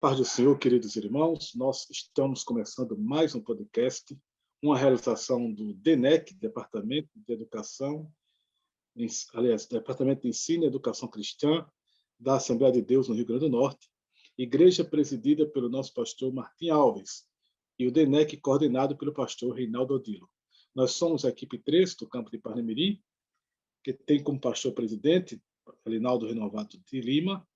Paz do Senhor, queridos irmãos, nós estamos começando mais um podcast, uma realização do DENEC, Departamento de Educação, Departamento de Ensino e Educação Cristã, da Assembleia de Deus no Rio Grande do Norte, igreja presidida pelo nosso pastor Martim Alves, e o DENEC coordenado pelo pastor Reinaldo Odilo. Nós somos a equipe 3 do campo de Parnamirim, que tem como pastor presidente Reinaldo Renovato de Lima,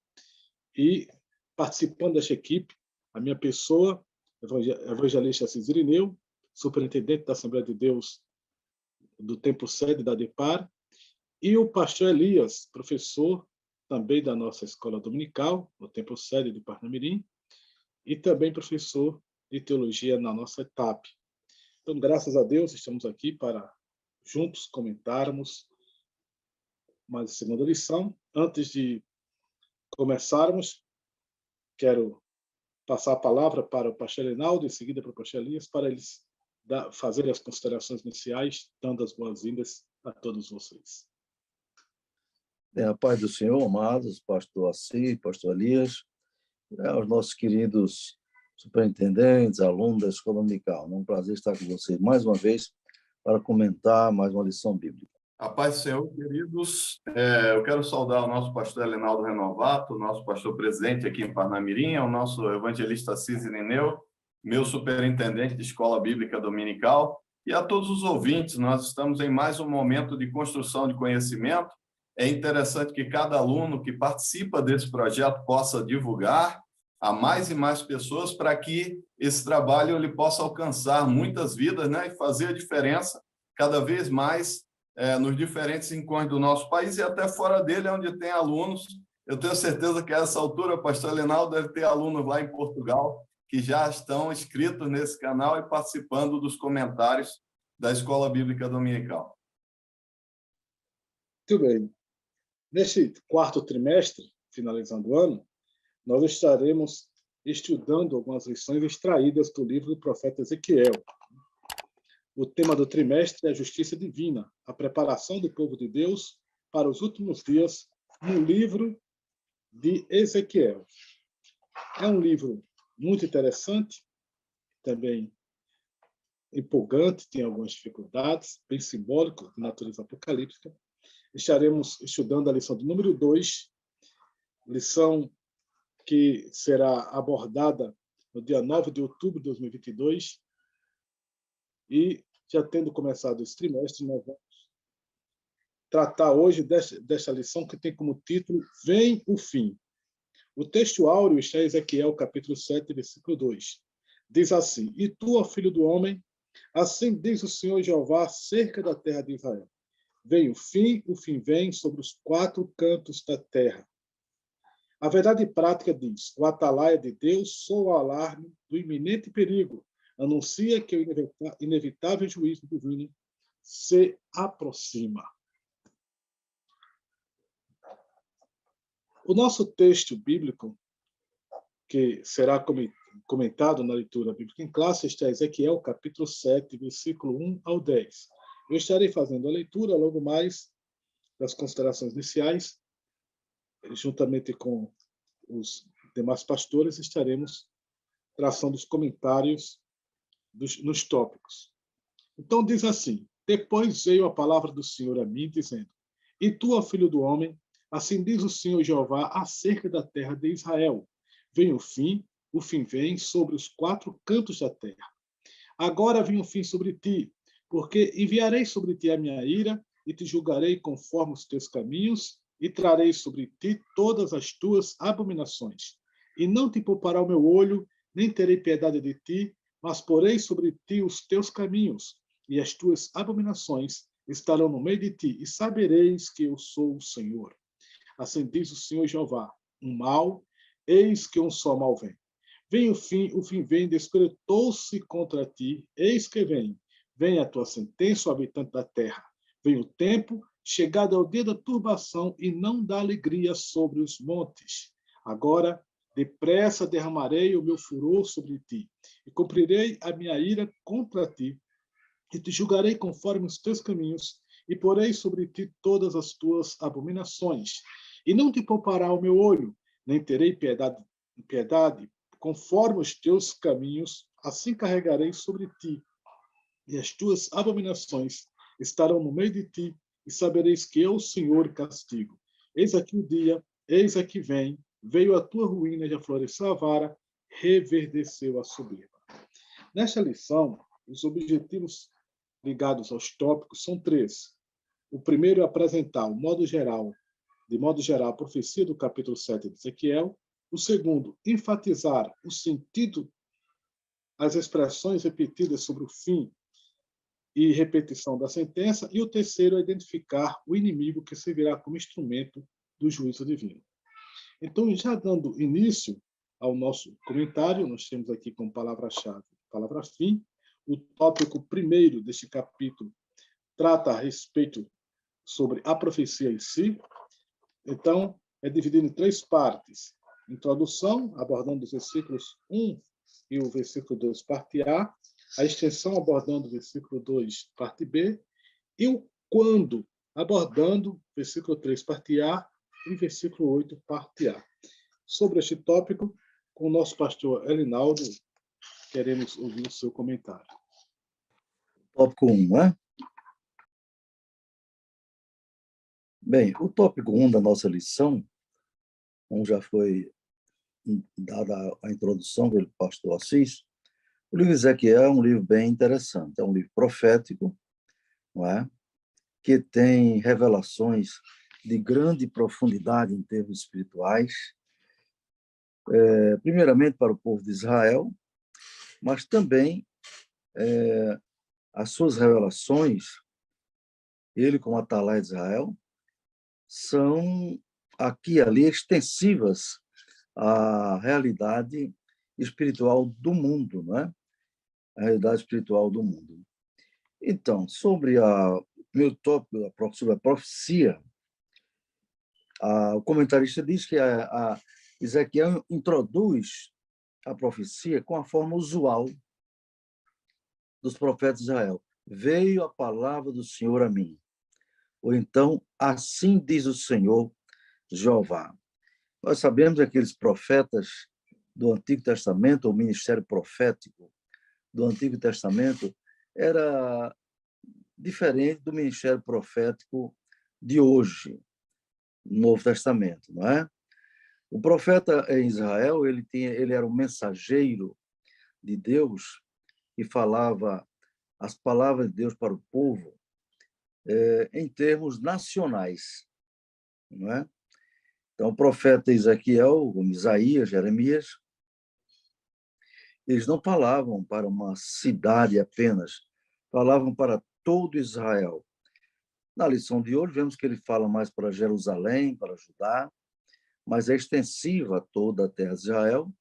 e participando desta equipe, a minha pessoa, evangelista Assis Irineu, superintendente da Assembleia de Deus do Templo Sede da DEPAR, e o pastor Elias, professor também da nossa escola dominical, no Templo Sede de Parnamirim, e também professor de teologia na nossa ETAP. Então, graças a Deus, estamos aqui para juntos comentarmos mais a segunda lição. Antes de começarmos, quero passar a palavra para o pastor Reinaldo, em seguida para o pastor Elias, para eles fazerem as considerações iniciais, dando as boas-vindas a todos vocês. A paz do Senhor, amados, pastor Assis, pastor Elias, aos nossos queridos superintendentes, alunos da Escola Dominical. É um prazer estar com vocês mais uma vez para comentar mais uma lição bíblica. A paz do Senhor, queridos. Eu quero saudar o nosso pastor Reinaldo Renovato, o nosso pastor presidente aqui em Parnamirim, o nosso evangelista Assis Irineu, meu superintendente de Escola Bíblica Dominical, e a todos os ouvintes. Nós estamos em mais um momento de construção de conhecimento. É interessante que cada aluno que participa desse projeto possa divulgar a mais e mais pessoas para que esse trabalho ele possa alcançar muitas vidas, né, e fazer a diferença cada vez mais nos diferentes rincões do nosso país e até fora dele, onde tem alunos. Eu tenho certeza que a essa altura o pastor Reinaldo deve ter alunos lá em Portugal que já estão inscritos nesse canal e participando dos comentários da Escola Bíblica Dominical. Muito bem. Neste quarto trimestre, finalizando o ano, nós estaremos estudando algumas lições extraídas do livro do profeta Ezequiel. O tema do trimestre é a justiça divina, a preparação do povo de Deus para os últimos dias no livro de Ezequiel. É um livro muito interessante, também empolgante, tem algumas dificuldades, bem simbólico, de natureza apocalíptica. Estaremos estudando a lição de número 2, lição que será abordada no dia 9 de outubro de 2022, e já tendo começado esse trimestre, nós vamos tratar hoje desta lição que tem como título Vem o Fim. O texto áureo está em Ezequiel, capítulo 7, versículo 2. Diz assim: E tu, ó filho do homem, assim diz o Senhor Jeová acerca da terra de Israel. Vem o fim vem sobre os 4 cantos da terra. A verdade prática diz: o atalaia de Deus soa o alarme do iminente perigo, anuncia que o inevitável juízo divino se aproxima. O nosso texto bíblico, que será comentado na leitura bíblica em classe, está em Ezequiel, capítulo 7, versículo 1 ao 10. Eu estarei fazendo a leitura logo mais das considerações iniciais, juntamente com os demais pastores, estaremos traçando os comentários nos tópicos. Então diz assim: Depois veio a palavra do Senhor a mim, dizendo: E tu, ó filho do homem, assim diz o Senhor Jeová acerca da terra de Israel. Vem o fim vem sobre os 4 cantos da terra. Agora vem o fim sobre ti, porque enviarei sobre ti a minha ira, e te julgarei conforme os teus caminhos, e trarei sobre ti todas as tuas abominações. E não te poupará o meu olho, nem terei piedade de ti, mas porei sobre ti os teus caminhos, e as tuas abominações estarão no meio de ti, e sabereis que eu sou o Senhor. Assim diz o Senhor Jeová: um mal, eis que um só mal vem. Vem o fim vem, despertou-se contra ti, eis que vem. Vem a tua sentença, o habitante da terra. Vem o tempo, chegado ao dia da turbação, e não da alegria sobre os montes. Agora, depressa derramarei o meu furor sobre ti, e cumprirei a minha ira contra ti, e te julgarei conforme os teus caminhos, e porei sobre ti todas as tuas abominações. E não te poupará o meu olho, nem terei piedade conforme os teus caminhos, assim carregarei sobre ti, e as tuas abominações estarão no meio de ti, e sabereis que eu, o Senhor, castigo. Eis aqui o dia, eis aqui vem, veio a tua ruína e já floresceu a vara, reverdeceu a soberba. Nesta lição, os objetivos ligados aos tópicos são 3. O primeiro é apresentar de modo geral, a profecia do capítulo 7 de Ezequiel. O segundo, enfatizar o sentido, as expressões repetidas sobre o fim e repetição da sentença. E o terceiro é identificar o inimigo que servirá como instrumento do juízo divino. Então, já dando início ao nosso comentário, nós temos aqui como palavra-chave, palavra fim. O tópico primeiro deste capítulo trata a respeito sobre a profecia em si. Então, é dividido em 3 partes. Introdução, abordando os versículos 1 e o versículo 2, parte A. A extensão, abordando o versículo 2, parte B. E o quando, abordando versículo 3, parte A, e versículo 8, parte A. Sobre este tópico, com o nosso pastor Elinaldo, queremos ouvir o seu comentário. Tópico 1, né? Bem, o tópico 1 da nossa lição, como já foi dada a introdução pelo pastor Assis, o livro de Ezequiel é um livro bem interessante, é um livro profético, não é? Que tem revelações de grande profundidade em termos espirituais, primeiramente para o povo de Israel, mas também as suas revelações, ele como Atalai de Israel, são aqui e ali extensivas à realidade espiritual do mundo, não é? A realidade espiritual do mundo. Então, sobre o meu tópico, sobre a profecia, o comentarista diz que a Ezequiel introduz a profecia com a forma usual dos profetas de Israel. Veio a palavra do Senhor a mim. Ou então, assim diz o Senhor Jeová. Nós sabemos que aqueles profetas do Antigo Testamento, o ministério profético do Antigo Testamento, era diferente do ministério profético de hoje, no Novo Testamento, não é? O profeta em Israel, ele era um mensageiro de Deus e falava as palavras de Deus para o povo em termos nacionais, não é? Então, o profeta Ezequiel, como Isaías, Jeremias, eles não falavam para uma cidade apenas, falavam para todo Israel. Na lição de hoje, vemos que ele fala mais para Jerusalém, para Judá, mas é extensiva a toda a terra de Israel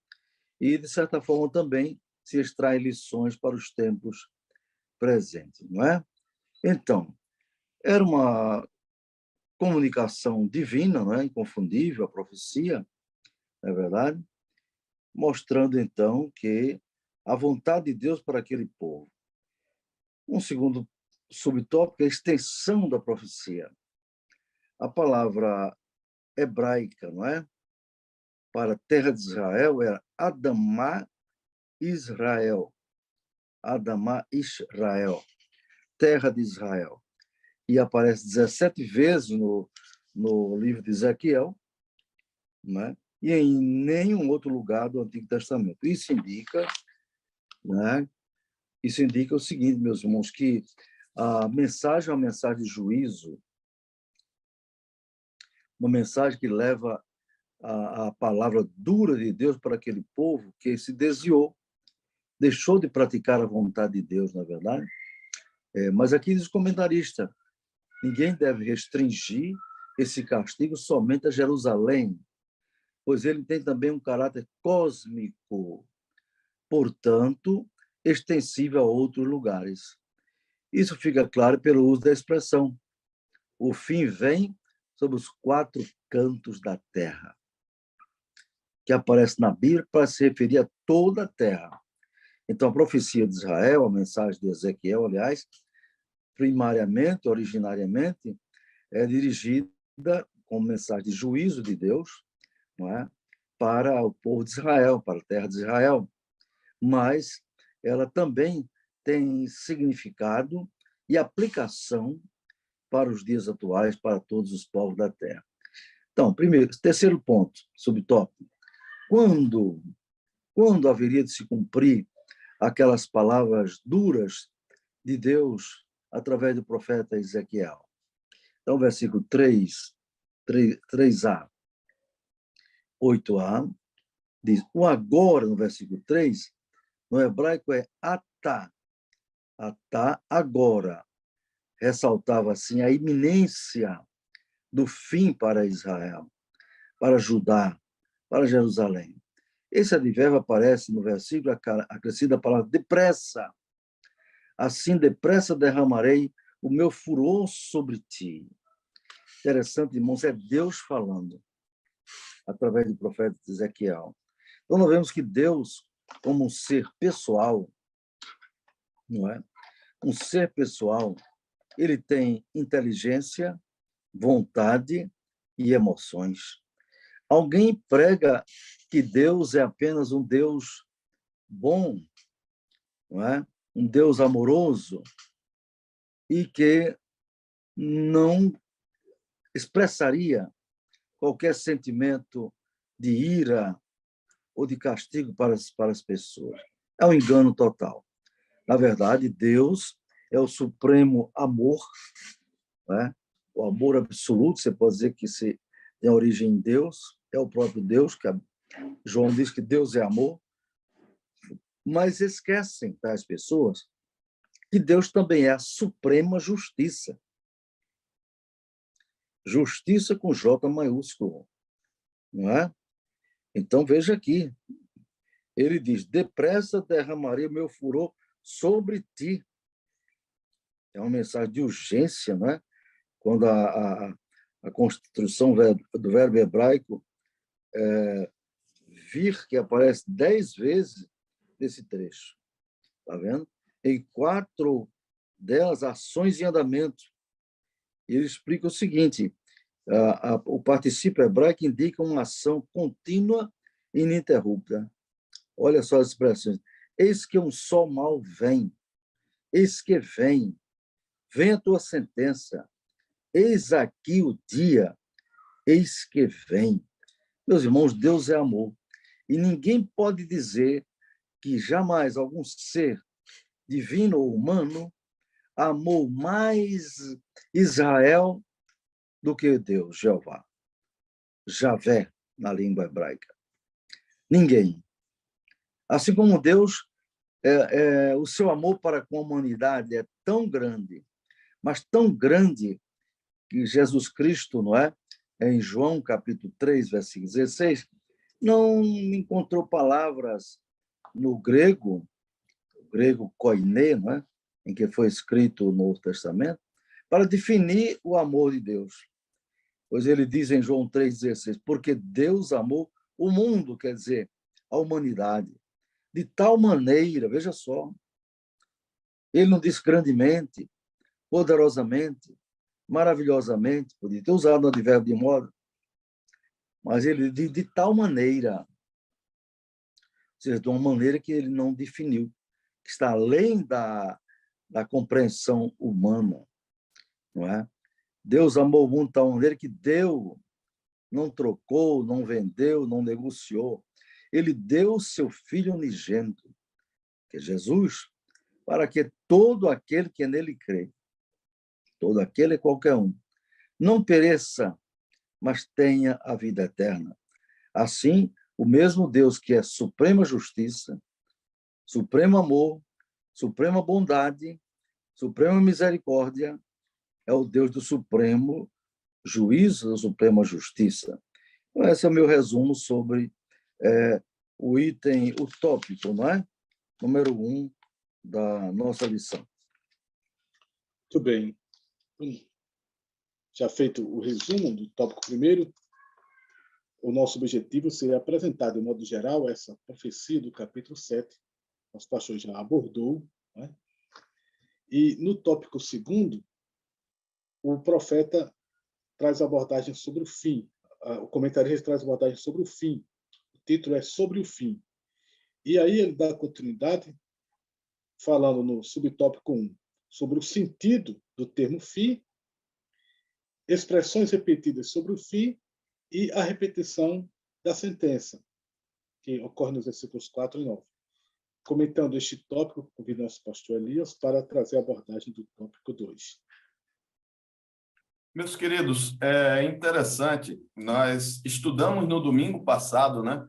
e, de certa forma, também se extrai lições para os tempos presentes, não é? Então, era uma comunicação divina, não é? Inconfundível, a profecia, não é verdade? Mostrando, então, que a vontade de Deus para aquele povo. Um segundo subtópico é a extensão da profecia. A palavra hebraica, não é? Para a terra de Israel era Adamá Israel. Adamá Israel, terra de Israel. E aparece 17 vezes no livro de Ezequiel, né? E em nenhum outro lugar do Antigo Testamento. Isso indica, né? Isso indica o seguinte, meus irmãos, que a mensagem é uma mensagem de juízo, uma mensagem que leva a palavra dura de Deus para aquele povo que se desviou, deixou de praticar a vontade de Deus, na verdade. Mas aqui diz o comentarista, ninguém deve restringir esse castigo somente a Jerusalém, pois ele tem também um caráter cósmico, portanto, extensível a outros lugares. Isso fica claro pelo uso da expressão. O fim vem sobre os 4 cantos da terra, que aparece na Bíblia para se referir a toda a terra. Então, a profecia de Israel, a mensagem de Ezequiel, aliás, primariamente, é dirigida como mensagem de juízo de Deus, não é? para o povo de Israel, para a terra de Israel, mas ela também tem significado e aplicação para os dias atuais, para todos os povos da terra. Então, terceiro ponto, subtópico. Quando haveria de se cumprir aquelas palavras duras de Deus através do profeta Ezequiel? Então, versículo 3a, 8a, diz, o agora, no versículo 3, no hebraico é atá. Atá, agora. Ressaltava, assim, a iminência do fim para Israel, para Judá, para Jerusalém. Esse advérbio aparece no versículo acrescida a palavra depressa. Assim, depressa derramarei o meu furor sobre ti. Interessante, irmãos, é Deus falando através do profeta Ezequiel. Então, nós vemos que Deus, como um ser pessoal, não é? Um ser pessoal, ele tem inteligência, vontade e emoções. Alguém prega que Deus é apenas um Deus bom, não é? Um Deus amoroso e que não expressaria qualquer sentimento de ira ou de castigo para as pessoas. É um engano total. Na verdade, Deus é o supremo amor, né? O amor absoluto, você pode dizer que se tem origem em Deus, é o próprio Deus, que João diz que Deus é amor, mas esquecem tais pessoas que Deus também é a suprema justiça. Justiça com J maiúsculo, não é? Então, veja aqui, ele diz, depressa derramarei o meu furor sobre ti. É uma mensagem de urgência, não é? Quando a construção do verbo hebraico vir, que aparece 10 vezes nesse trecho. Está vendo? Em 4 delas, ações em andamento. Ele explica o seguinte, o particípio hebraico indica uma ação contínua e ininterrupta. Olha só as expressões. Eis que um só mal vem. Eis que vem. Vem a tua sentença. Eis aqui o dia. Eis que vem. Meus irmãos, Deus é amor. E ninguém pode dizer que jamais algum ser divino ou humano amou mais Israel do que Deus, Jeová. Javé, na língua hebraica. Ninguém. Assim como Deus, o seu amor para com a humanidade é tão grande, mas tão grande, que Jesus Cristo, não é? Em João, capítulo 3, versículo 16, não encontrou palavras no grego, o grego koiné, não é? Em que foi escrito o Novo Testamento, para definir o amor de Deus. Pois ele diz em João 3,16, porque Deus amou o mundo, quer dizer, a humanidade, de tal maneira, veja só, ele não diz grandemente, poderosamente, maravilhosamente, podia ter usado o advérbio de modo, mas ele diz de tal maneira, ou seja, de uma maneira que ele não definiu, que está além da compreensão humana, não é? Deus amou o mundo de tal maneira que deu, não trocou, não vendeu, não negociou. Ele deu o seu Filho unigênito, que é Jesus, para que todo aquele que nele crê, todo aquele é qualquer um, não pereça, mas tenha a vida eterna. Assim, o mesmo Deus que é suprema justiça, supremo amor, suprema bondade, suprema misericórdia, é o Deus do supremo juízo, da suprema justiça. Então, esse é o meu resumo sobre o item utópico, não é? Número 1 da nossa lição. Muito bem. Já feito o resumo do tópico primeiro, o nosso objetivo seria apresentar, de modo geral, essa profecia do capítulo 7. Nosso pastor já abordou, né? E no tópico segundo, o profeta traz abordagem sobre o fim. O comentarista traz abordagem sobre o fim título é Sobre o Fim. E aí ele dá continuidade, falando no subtópico 1, sobre o sentido do termo fim, expressões repetidas sobre o fim e a repetição da sentença, que ocorre nos versículos 4 e 9. Comentando este tópico, convido nosso pastor Elias para trazer a abordagem do tópico 2. Meus queridos, é interessante, nós estudamos no domingo passado, né,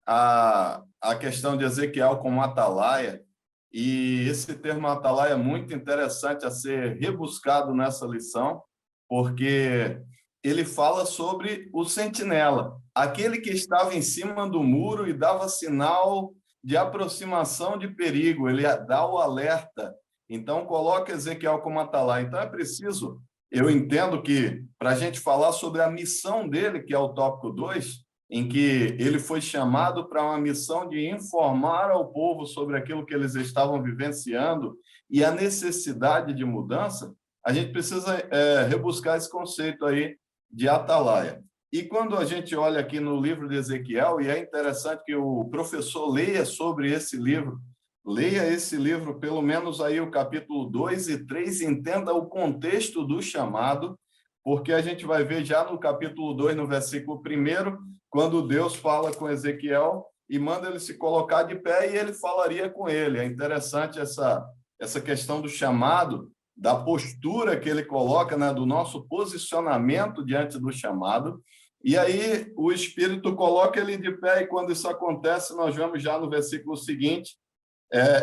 a questão de Ezequiel como atalaia, e esse termo atalaia é muito interessante a ser rebuscado nessa lição, porque ele fala sobre o sentinela, aquele que estava em cima do muro e dava sinal de aproximação de perigo, ele dá o alerta. Então, coloca Ezequiel como atalaia. Então, é preciso, eu entendo que, para a gente falar sobre a missão dele, que é o tópico 2, em que ele foi chamado para uma missão de informar ao povo sobre aquilo que eles estavam vivenciando e a necessidade de mudança, a gente precisa rebuscar esse conceito aí de atalaia. E quando a gente olha aqui no livro de Ezequiel, e é interessante que o professor leia sobre esse livro, leia esse livro, pelo menos aí o capítulo 2 e 3, entenda o contexto do chamado, porque a gente vai ver já no capítulo 2, no versículo 1, quando Deus fala com Ezequiel e manda ele se colocar de pé e ele falaria com ele. É interessante essa questão do chamado, da postura que ele coloca, né, do nosso posicionamento diante do chamado. E aí o Espírito coloca ele de pé e quando isso acontece, nós vemos já no versículo seguinte,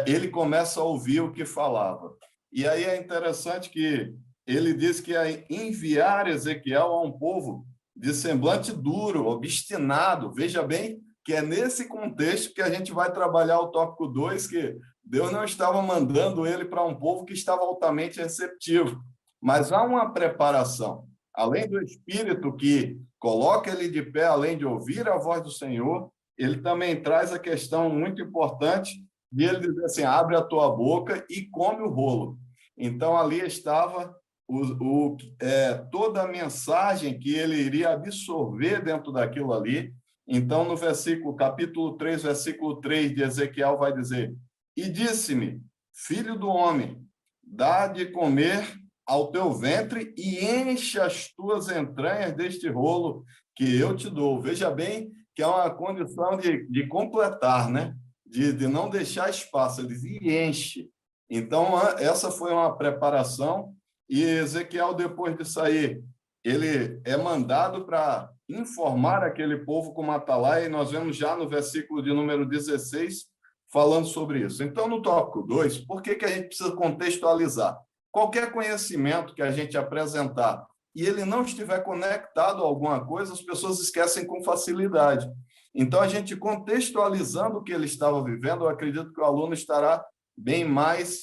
ele começa a ouvir o que falava. E aí é interessante que ele diz que ia enviar Ezequiel a um povo de semblante duro, obstinado. Veja bem que é nesse contexto que a gente vai trabalhar o tópico 2, que Deus não estava mandando ele para um povo que estava altamente receptivo. Mas há uma preparação. Além do Espírito que coloca ele de pé, além de ouvir a voz do Senhor, ele também traz a questão muito importante de ele dizer assim, abre a tua boca e come o rolo. Então, ali estava toda a mensagem que ele iria absorver dentro daquilo ali. Então, no capítulo 3, versículo 3 de Ezequiel vai dizer, e disse-me, filho do homem, dá de comer ao teu ventre e enche as tuas entranhas deste rolo que eu te dou. Veja bem que é uma condição de completar, né? De não deixar espaço, ele diz, e enche. Então, essa foi uma preparação, e Ezequiel, depois de sair, ele é mandado para informar aquele povo como atalaia, e nós vemos já no versículo de número 16, falando sobre isso. Então, no tópico 2, por que a gente precisa contextualizar? Qualquer conhecimento que a gente apresentar e ele não estiver conectado a alguma coisa, as pessoas esquecem com facilidade. Então, a gente contextualizando o que ele estava vivendo, eu acredito que o aluno estará bem mais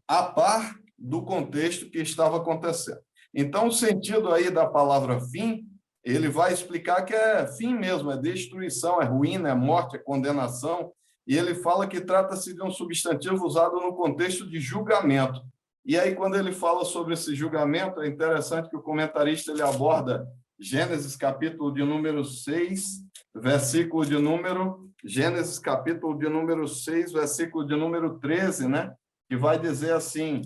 a par do contexto que estava acontecendo. Então, o sentido aí da palavra fim, ele vai explicar que é fim mesmo, é destruição, é ruína, é morte, é condenação, e ele fala que trata-se de um substantivo usado no contexto de julgamento. E aí, quando ele fala sobre esse julgamento, é interessante que o comentarista ele aborda Gênesis capítulo de número 6, versículo de número... Gênesis capítulo de número 6, versículo de número 13, né? Que vai dizer assim,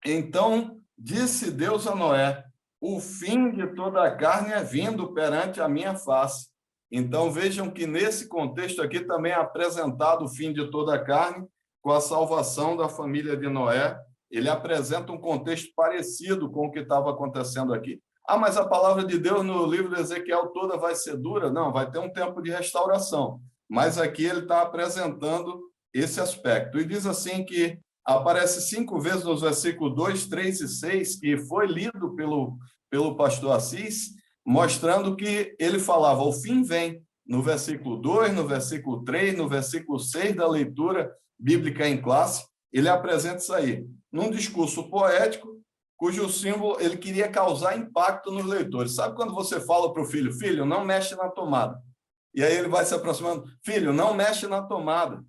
então disse Deus a Noé, o fim de toda a carne é vindo perante a minha face. Então vejam que nesse contexto aqui também é apresentado o fim de toda a carne com a salvação da família de Noé. Ele apresenta um contexto parecido com o que estava acontecendo aqui. Ah, mas a palavra de Deus no livro de Ezequiel toda vai ser dura? Não, vai ter um tempo de restauração. Mas aqui ele está apresentando esse aspecto. E diz assim que aparece 5 vezes nos versículos 2, 3 e 6, que foi lido pelo pastor Assis, mostrando que ele falava, o fim vem, no versículo 2, no versículo 3, no versículo 6 da leitura bíblica em classe, ele apresenta isso aí, num discurso poético, cujo símbolo ele queria causar impacto nos leitores. Sabe quando você fala para o filho, filho, não mexe na tomada? E aí ele vai se aproximando, filho, não mexe na tomada.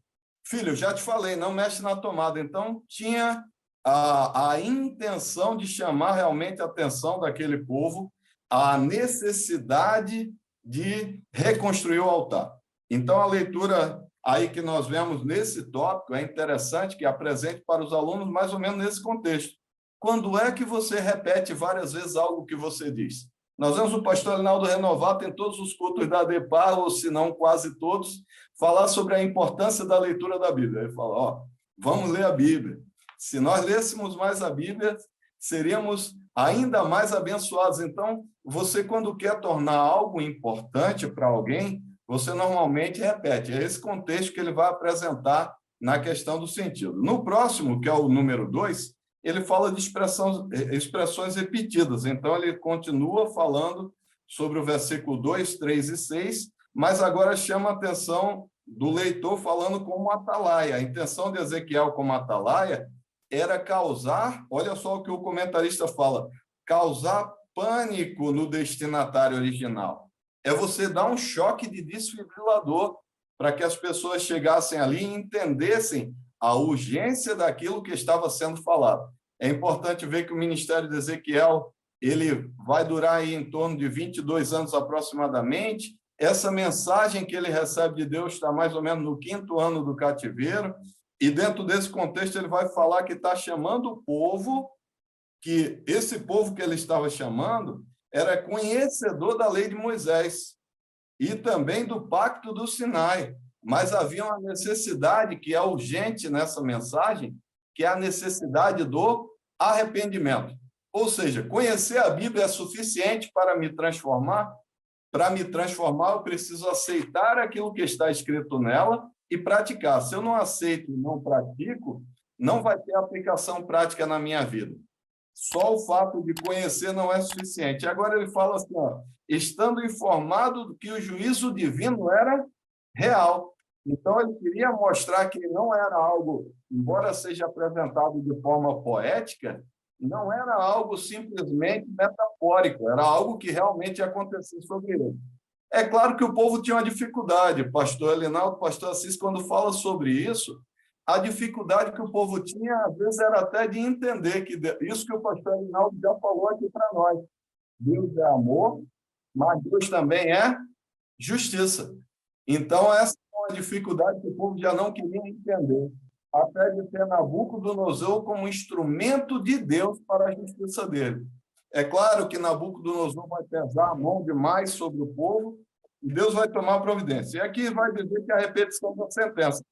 Filho, já te falei, não mexe na tomada. Então, tinha a intenção de chamar realmente a atenção daquele povo, a necessidade de reconstruir o altar. Então, a leitura aí que nós vemos nesse tópico é interessante que apresente para os alunos mais ou menos nesse contexto. Quando é que você repete várias vezes algo que você diz? Nós vemos o pastor Linaldo Renovato em todos os cultos da DEPAR, ou se não quase todos, falar sobre a importância da leitura da Bíblia. Ele fala, ó, vamos ler a Bíblia. Se nós lêssemos mais a Bíblia, seríamos ainda mais abençoados. Então, você, quando quer tornar algo importante para alguém, você normalmente repete. É esse contexto que ele vai apresentar na questão do sentido. No próximo, que é o número 2, ele fala de expressões repetidas. Então, ele continua falando sobre o versículo 2, 3 e 6, mas agora chama a atenção do leitor falando como atalaia. A intenção de Ezequiel como atalaia era causar, olha só o que o comentarista fala, causar pânico no destinatário original. É você dar um choque de desfibrilador para que as pessoas chegassem ali e entendessem a urgência daquilo que estava sendo falado. É importante ver que o ministério de Ezequiel ele vai durar aí em torno de 22 anos aproximadamente. Essa mensagem que ele recebe de Deus está mais ou menos no 5º ano do cativeiro, e dentro desse contexto ele vai falar que está chamando o povo, que esse povo que ele estava chamando era conhecedor da lei de Moisés e também do pacto do Sinai, mas havia uma necessidade que é urgente nessa mensagem, que é a necessidade do arrependimento. Ou seja, conhecer a Bíblia é suficiente para me transformar? Para me transformar, eu preciso aceitar aquilo que está escrito nela e praticar. Se eu não aceito e não pratico, não vai ter aplicação prática na minha vida. Só o fato de conhecer não é suficiente. Agora ele fala assim, ó, estando informado de que o juízo divino era real. Então, ele queria mostrar que não era algo, embora seja apresentado de forma poética, não era algo simplesmente metafórico, era algo que realmente ia acontecer sobre ele. É claro que o povo tinha uma dificuldade, pastor Elinaldo, pastor Assis, quando fala sobre isso, a dificuldade que o povo tinha, às vezes, era até de entender que isso que o pastor Elinaldo já falou aqui para nós. Deus é amor, mas Deus também é justiça. Então, essa é uma dificuldade que o povo já não queria entender, até de ter Nabucodonosor como instrumento de Deus para a justiça dele. É claro que Nabucodonosor vai pesar a mão demais sobre o povo e Deus vai tomar providência. E aqui vai dizer que a repetição da sentença.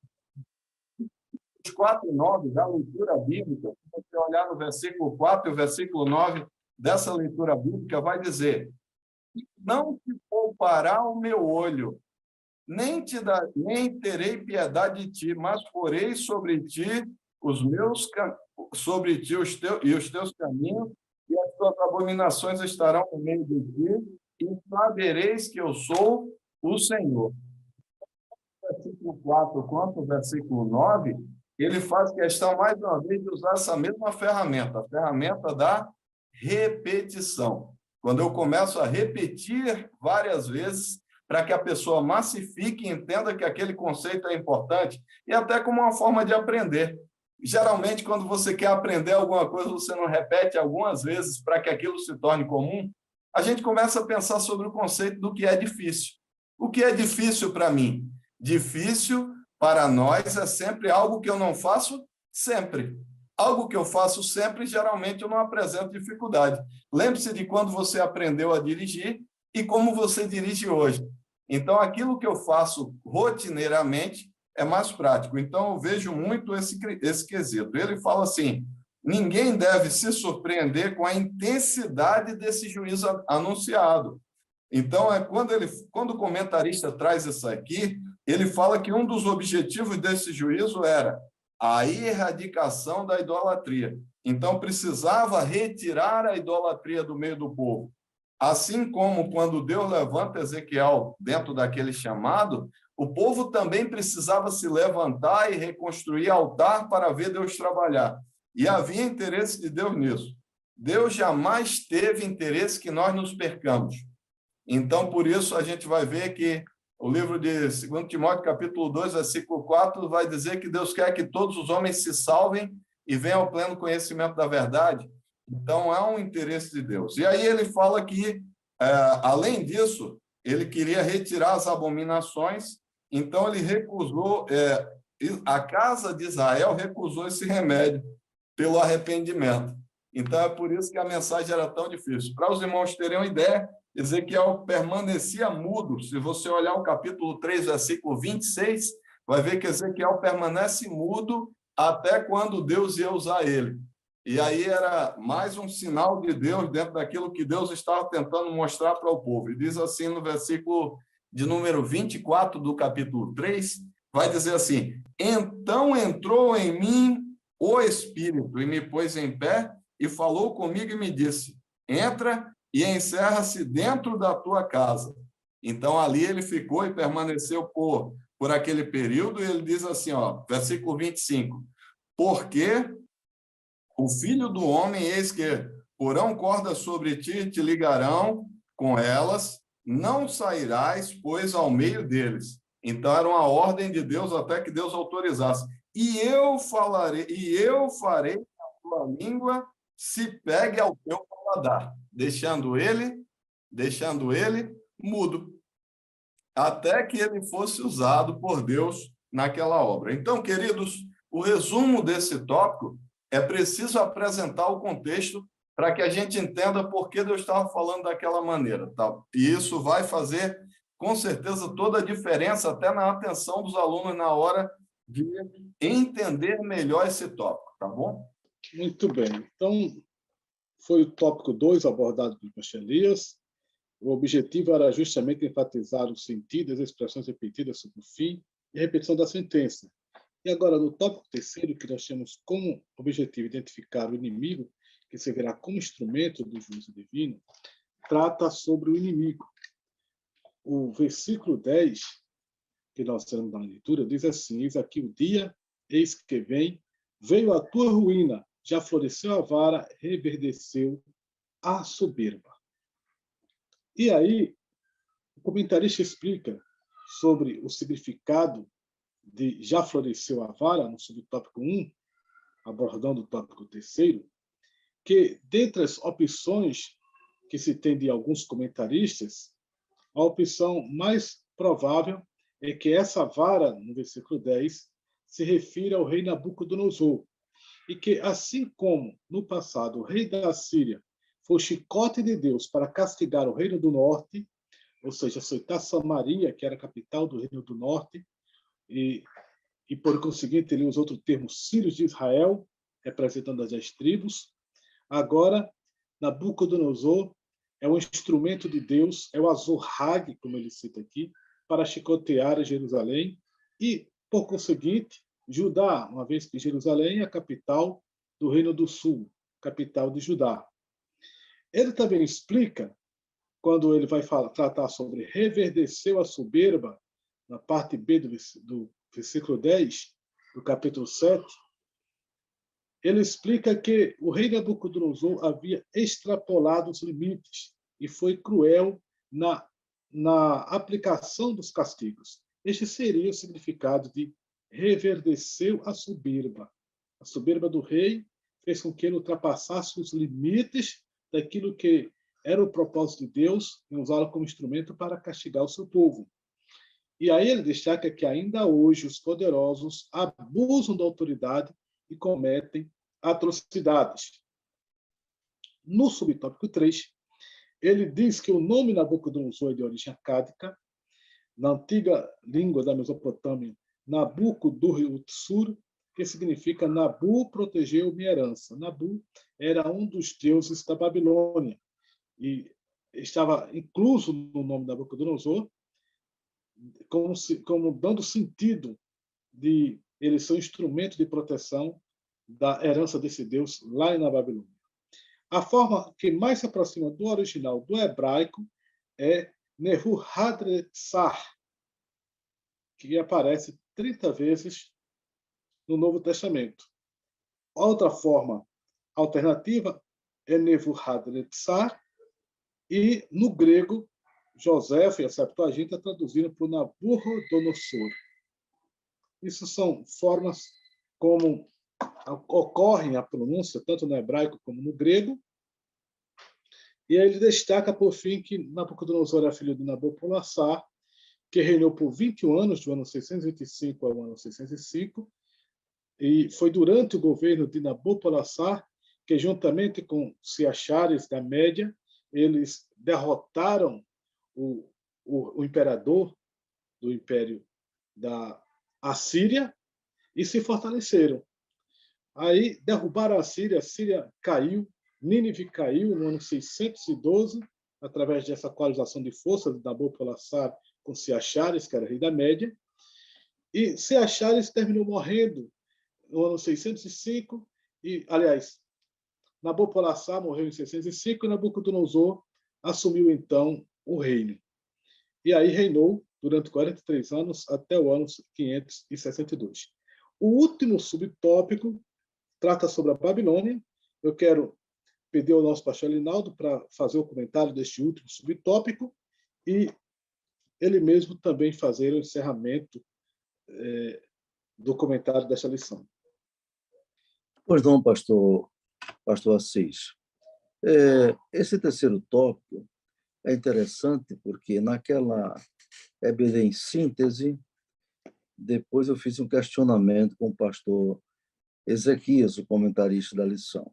Os 4 e 9 da leitura bíblica, se você olhar no versículo 4 e o versículo 9 dessa leitura bíblica, vai dizer: não te poupará o meu olho, nem terei piedade de ti, mas porei sobre ti os teus caminhos, e as tuas abominações estarão no meio de ti, e sabereis que eu sou o Senhor. Versículo 4 quanto o versículo 9, ele faz questão, mais uma vez, de usar essa mesma ferramenta, a ferramenta da repetição. Quando eu começo a repetir várias vezes, para que a pessoa massifique e entenda que aquele conceito é importante, e até como uma forma de aprender. Geralmente, quando você quer aprender alguma coisa, você não repete algumas vezes para que aquilo se torne comum, a gente começa a pensar sobre o conceito do que é difícil. O que é difícil para mim? Difícil para nós é sempre algo que eu não faço sempre. Algo que eu faço sempre, geralmente eu não apresento dificuldade. Lembre-se de quando você aprendeu a dirigir e como você dirige hoje. Então, aquilo que eu faço rotineiramente é mais prático. Então, eu vejo muito esse quesito. Ele fala assim, ninguém deve se surpreender com a intensidade desse juízo anunciado. Então, quando o comentarista traz isso aqui, ele fala que um dos objetivos desse juízo era a erradicação da idolatria. Então, precisava retirar a idolatria do meio do povo. Assim como quando Deus levanta Ezequiel dentro daquele chamado, o povo também precisava se levantar e reconstruir altar para ver Deus trabalhar. E havia interesse de Deus nisso. Deus jamais teve interesse que nós nos percamos. Então, por isso, a gente vai ver que o livro de 2 Timóteo, capítulo 2, versículo 4, vai dizer que Deus quer que todos os homens se salvem e venham ao pleno conhecimento da verdade. Então, há um interesse de Deus. E aí ele fala que, além disso, ele queria retirar as abominações, então ele recusou, a casa de Israel recusou esse remédio pelo arrependimento. Então, é por isso que a mensagem era tão difícil. Para os irmãos terem uma ideia, Ezequiel permanecia mudo. Se você olhar o capítulo 3, versículo 26, vai ver que Ezequiel permanece mudo até quando Deus ia usar ele. E aí era mais um sinal de Deus dentro daquilo que Deus estava tentando mostrar para o povo. E diz assim no versículo de número 24 do capítulo 3, vai dizer assim: então entrou em mim o Espírito e me pôs em pé e falou comigo e me disse: entra e encerra-se dentro da tua casa. Então ali ele ficou e permaneceu por aquele período, e ele diz assim, versículo 25: porque o filho do homem, eis que porão cordas sobre ti e te ligarão com elas, não sairás, pois, ao meio deles. Então, era uma ordem de Deus até que Deus autorizasse. E eu farei a tua língua se pegue ao teu paladar, deixando ele mudo, até que ele fosse usado por Deus naquela obra. Então, queridos, o resumo desse tópico é preciso apresentar o contexto para que a gente entenda por que Deus estava falando daquela maneira. Tá? E isso vai fazer, com certeza, toda a diferença, até na atenção dos alunos na hora de entender melhor esse tópico, tá bom? Muito bem. Então, foi o tópico 2 abordado pelo pastor Elias. O objetivo era justamente enfatizar o sentido das expressões repetidas sobre o fim e a repetição da sentença. E agora, no tópico 3º, que nós temos como objetivo identificar o inimigo, que servirá como instrumento do juízo divino, trata sobre o inimigo. O versículo 10, que nós temos na leitura, diz assim: eis aqui o dia, eis que vem, veio a tua ruína, já floresceu a vara, reverdeceu a soberba. E aí, o comentarista explica sobre o significado de já floresceu a vara, no subtópico 1, abordando o tópico 3º, que, dentre as opções que se tem de alguns comentaristas, a opção mais provável é que essa vara, no versículo 10, se refira ao rei Nabucodonosor, e que, assim como no passado o rei da Síria foi o chicote de Deus para castigar o reino do norte, ou seja, açoitar Samaria, que era a capital do reino do norte, e por conseguinte ele usa outro termo, Sírios de Israel, representando as 10 tribos. Agora, Nabucodonosor é um instrumento de Deus, é o Azor-Hag, como ele cita aqui, para chicotear Jerusalém e, por conseguinte, Judá, uma vez que Jerusalém é a capital do Reino do Sul, capital de Judá. Ele também explica, quando ele vai tratar sobre reverdeceu a soberba, na parte B do versículo 10, do capítulo 7, ele explica que o rei Nabucodonosor havia extrapolado os limites e foi cruel na aplicação dos castigos. Este seria o significado de reverdeceu a soberba. A soberba do rei fez com que ele ultrapassasse os limites daquilo que era o propósito de Deus em usá-lo como instrumento para castigar o seu povo. E aí ele destaca que ainda hoje os poderosos abusam da autoridade e cometem atrocidades. No subtópico 3, ele diz que o nome Nabucodonosor é de origem acádica. Na antiga língua da Mesopotâmia, Nabucodonosor, que significa Nabu protegeu minha herança. Nabu era um dos deuses da Babilônia e estava incluso no nome Nabucodonosor, como dando sentido de ele ser um instrumento de proteção da herança desse Deus lá na Babilônia. A forma que mais se aproxima do original do hebraico é Nebuchadnezzar, que aparece 30 vezes no Novo Testamento. Outra forma alternativa é Nebuchadnezzar, e no grego, José e a Septuaginta traduziram por Nabucodonosor. Isso são formas como ocorrem a pronúncia, tanto no hebraico como no grego. E aí ele destaca, por fim, que Nabucodonosor era filho de Nabopolassar, que reinou por 21 anos, do ano 625 ao ano 605, e foi durante o governo de Nabopolassar que, juntamente com Ciaxares da Média, eles derrotaram o imperador do Império da Assíria e se fortaleceram. Aí derrubaram a Síria caiu, Nínive caiu no ano 612, através dessa coalização de forças de Nabopolassar com Ciaxares, que era rei da Média, e Ciaxares terminou morrendo no ano 605, e, aliás, Nabopolassar morreu em 605 e Nabucodonosor assumiu, então, o reino. E aí reinou durante 43 anos até o ano 562. O último subtópico trata sobre a Babilônia. Eu quero pedir ao nosso pastor Linaldo para fazer o comentário deste último subtópico e ele mesmo também fazer o encerramento do comentário desta lição. Pois não, pastor Assis. Esse terceiro tópico é interessante porque naquela EBD em síntese, depois eu fiz um questionamento com o pastor Ezequias, o comentarista da lição.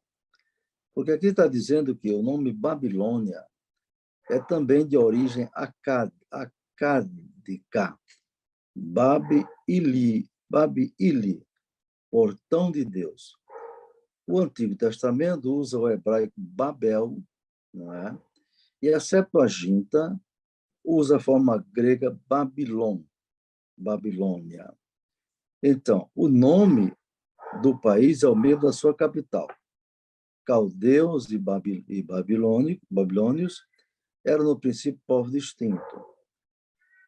Porque aqui está dizendo que o nome Babilônia é também de origem acádica, Babi-Ili, portão de Deus. O Antigo Testamento usa o hebraico Babel, não é? E a Septuaginta usa a forma grega Babilônia. Então, o nome do país é o mesmo da sua capital. Caldeus e babilônios eram, no princípio, povos distintos.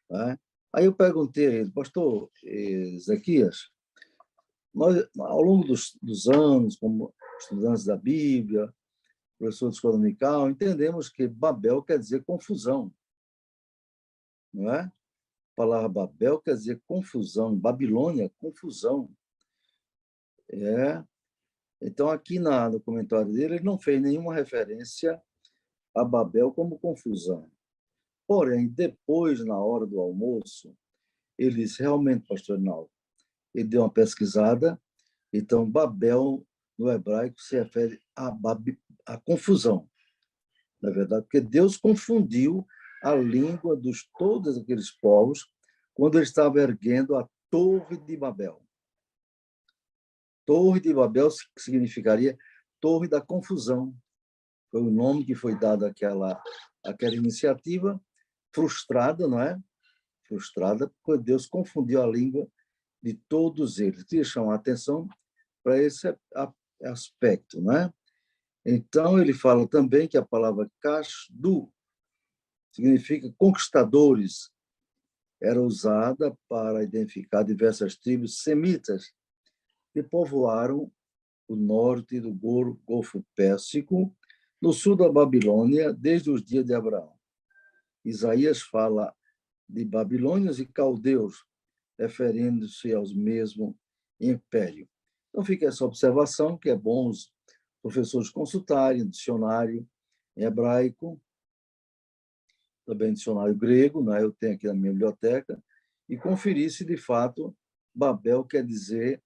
Né? Aí eu perguntei a ele, pastor Ezequias, nós, ao longo dos anos, como estudantes da Bíblia, professor de escola dominical, entendemos que Babel quer dizer confusão. Não é? A palavra Babel quer dizer confusão, Babilônia, confusão. Então, aqui no comentário dele, ele não fez nenhuma referência a Babel como confusão. Porém, depois, na hora do almoço, ele disse, realmente, pastor Arnaldo, ele deu uma pesquisada, então, Babel, no hebraico, se refere à confusão, na verdade, porque Deus confundiu a língua de todos aqueles povos quando ele estava erguendo a Torre de Babel. Torre de Babel significaria Torre da Confusão. Foi o nome que foi dado àquela iniciativa frustrada, não é? Frustrada, porque Deus confundiu a língua de todos eles. Queria chamar a atenção para esse aspecto, não é? Então, ele fala também que a palavra Kasdu significa conquistadores. Era usada para identificar diversas tribos semitas que povoaram o norte do Golfo Pérsico, no sul da Babilônia, desde os dias de Abraão. Isaías fala de babilônios e caldeus, referindo-se aos mesmos impérios. Então, fica essa observação, que é bom os professores consultarem dicionário em hebraico, também dicionário grego, né? Eu tenho aqui na minha biblioteca, e conferir se, de fato, Babel quer dizer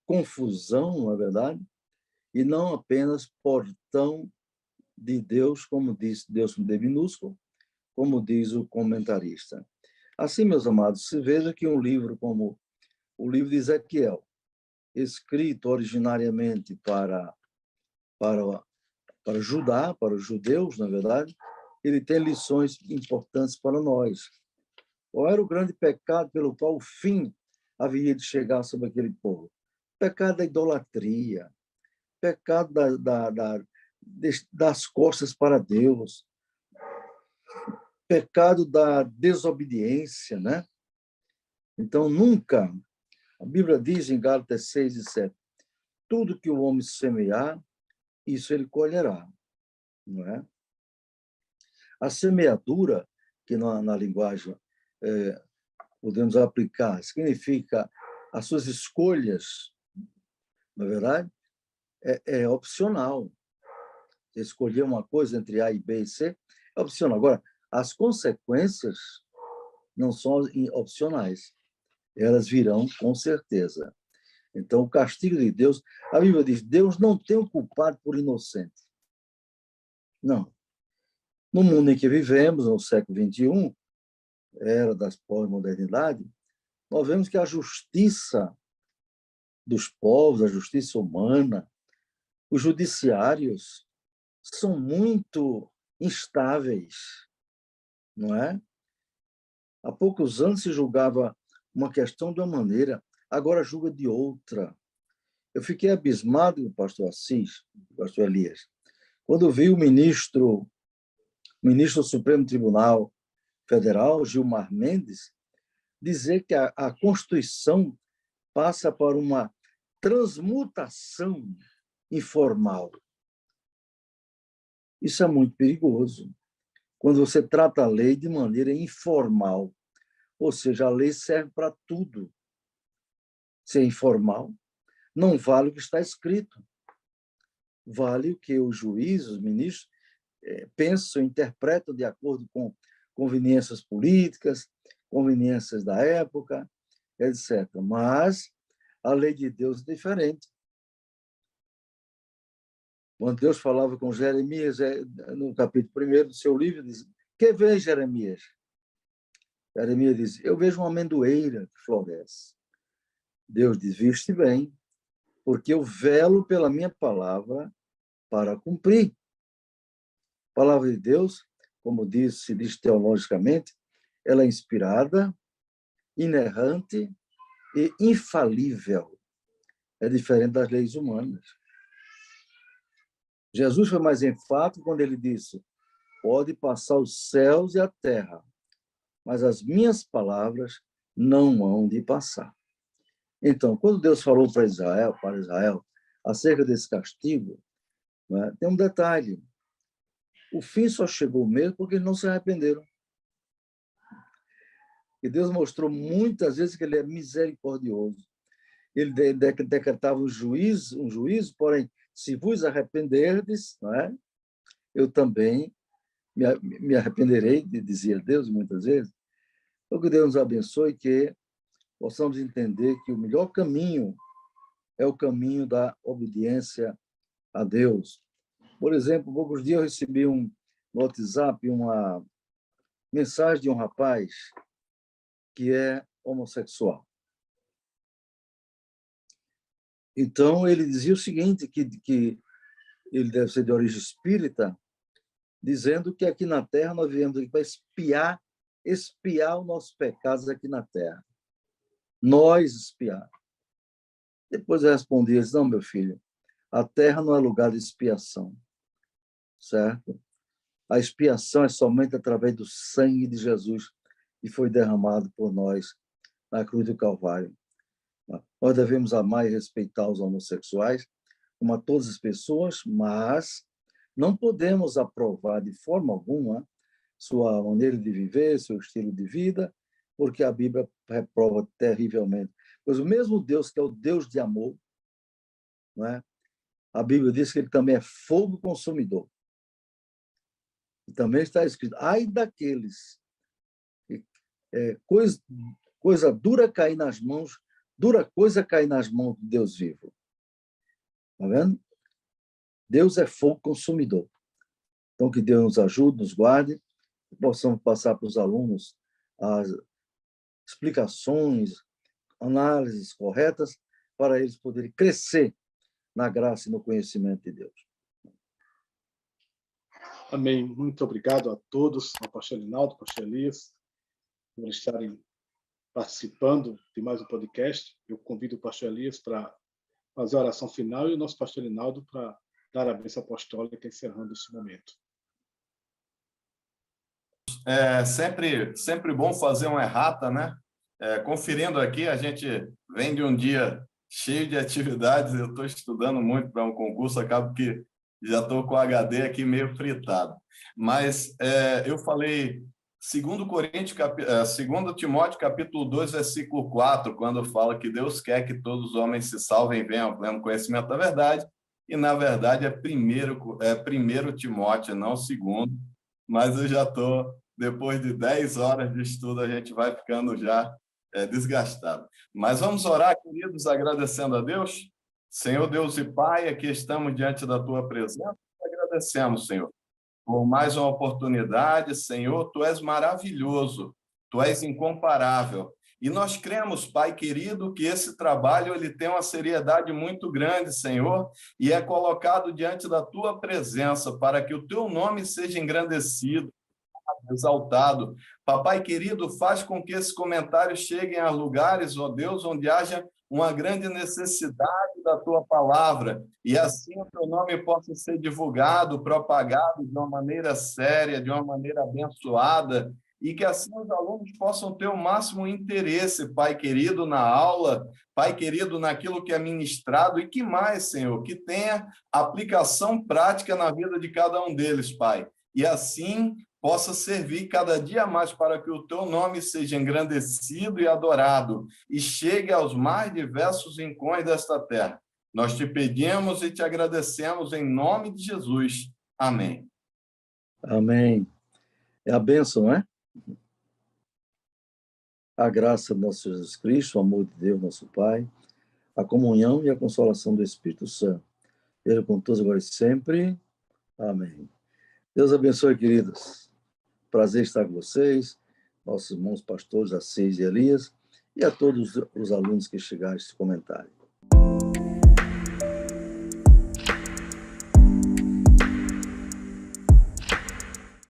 confusão, não é verdade? E não apenas portão de Deus, como diz Deus com D minúsculo, como diz o comentarista. Assim, meus amados, se veja que um livro como o livro de Ezequiel, escrito originariamente para Judá, para os judeus, na verdade, ele tem lições importantes para nós. Qual era o grande pecado pelo qual o fim havia de chegar sobre aquele povo? Pecado da idolatria, pecado das costas para Deus, pecado da desobediência, né? Então, nunca, a Bíblia diz em Gálatas 6 e 7, tudo que o homem semear, isso ele colherá, não é? A semeadura, que na linguagem podemos aplicar, significa as suas escolhas, na verdade, é opcional. escolher uma coisa entre A e B e C, é opcional. Agora, as consequências não são opcionais. Elas virão com certeza. Então, o castigo de Deus, a Bíblia diz, Deus não tem um culpado por inocente. Não. No mundo em que vivemos, no século XXI, era da pós-modernidade, nós vemos que a justiça dos povos, a justiça humana, os judiciários são muito instáveis, não é? Há poucos anos se julgava uma questão de uma maneira, agora julga de outra. Eu fiquei abismado com o pastor Assis, o pastor Elias, quando vi o ministro do Supremo Tribunal Federal, Gilmar Mendes, dizer que a Constituição passa por uma transmutação informal. Isso é muito perigoso, quando você trata a lei de maneira informal, ou seja, a lei serve para tudo. Se é informal, não vale o que está escrito, vale o que os juízes, os ministros, pensam, interpretam de acordo com conveniências políticas, conveniências da época, etc. Mas a lei de Deus é diferente. Quando Deus falava com Jeremias, no capítulo 1 do seu livro, diz: "Que vê, Jeremias?" Jeremias diz: "Eu vejo uma amendoeira que floresce." Deus diz: "Viste bem, porque eu velo pela minha palavra para cumprir." A palavra de Deus, como se diz teologicamente, ela é inspirada, inerrante e infalível. É diferente das leis humanas. Jesus foi mais enfático quando ele disse: "Pode passar os céus e a terra, mas as minhas palavras não hão de passar." Então, quando Deus falou para Israel, acerca desse castigo, né, tem um detalhe: o fim só chegou mesmo porque eles não se arrependeram. E Deus mostrou muitas vezes que ele é misericordioso. Ele decretava um juízo, porém, se vos arrependerdes, não é? Eu também me arrependerei, dizia Deus muitas vezes. Então, que Deus nos abençoe e que possamos entender que o melhor caminho é o caminho da obediência a Deus. Por exemplo, há poucos dias eu recebi no WhatsApp uma mensagem de um rapaz que é homossexual. Então, ele dizia o seguinte, que ele deve ser de origem espírita, dizendo que aqui na Terra nós viemos aqui para espiar os nossos pecados aqui na Terra. Nós espiar. Depois eu respondi, não, meu filho, a Terra não é lugar de expiação, certo? A expiação é somente através do sangue de Jesus que foi derramado por nós na cruz do Calvário. Nós devemos amar e respeitar os homossexuais, como a todas as pessoas, mas não podemos aprovar de forma alguma sua maneira de viver, seu estilo de vida, porque a Bíblia reprova terrivelmente. Pois o mesmo Deus, que é o Deus de amor, não é? A Bíblia diz que ele também é fogo consumidor. E também está escrito: ai daqueles que coisa dura cair nas mãos, dura coisa cair nas mãos de Deus vivo. Está vendo? Deus é fogo consumidor. Então, que Deus nos ajude, nos guarde, que possamos passar para os alunos as explicações, análises corretas, para eles poderem crescer na graça e no conhecimento de Deus. Amém. Muito obrigado a todos, ao pastor Linaldo, ao pastor Elias, por estarem participando de mais um podcast. Eu convido o pastor Elias para fazer a oração final e o nosso pastor Linaldo para dar a bênção apostólica, encerrando esse momento. É sempre bom fazer uma errata, né? Conferindo aqui, a gente vem de um dia cheio de atividades, eu estou estudando muito para um concurso, acabo que já estou com o HD aqui meio fritado. Mas eu falei 2 Timóteo, capítulo 2, versículo 4, quando fala que Deus quer que todos os homens se salvem e venham ao pleno conhecimento da verdade. e, na verdade, é primeiro Timóteo, não segundo, mas eu já estou, depois de 10 horas de estudo, a gente vai ficando já desgastado. Mas vamos orar, queridos, agradecendo a Deus. Senhor Deus e Pai, aqui estamos diante da Tua presença, agradecemos, Senhor, por mais uma oportunidade. Senhor, Tu és maravilhoso, Tu és incomparável. E nós cremos, Pai querido, que esse trabalho ele tem uma seriedade muito grande, Senhor, e é colocado diante da Tua presença para que o Teu nome seja engrandecido, exaltado. Papai querido, faz com que esses comentários cheguem a lugares, ó Deus, onde haja uma grande necessidade da Tua palavra, e assim o Teu nome possa ser divulgado, propagado de uma maneira séria, de uma maneira abençoada, e que assim os alunos possam ter o máximo interesse, Pai querido, na aula, Pai querido, naquilo que é ministrado, e que mais, Senhor, que tenha aplicação prática na vida de cada um deles, Pai. E assim possa servir cada dia mais para que o Teu nome seja engrandecido e adorado e chegue aos mais diversos rincões desta terra. Nós te pedimos e te agradecemos em nome de Jesus. Amém. Amém. É a bênção, não é? A graça do nosso Jesus Cristo, o amor de Deus, nosso Pai, a comunhão e a consolação do Espírito Santo. Esteja com todos agora e sempre. Amém. Deus abençoe, queridos. Prazer estar com vocês, nossos irmãos pastores Assis e Elias, e a todos os alunos que chegaram a esse comentário.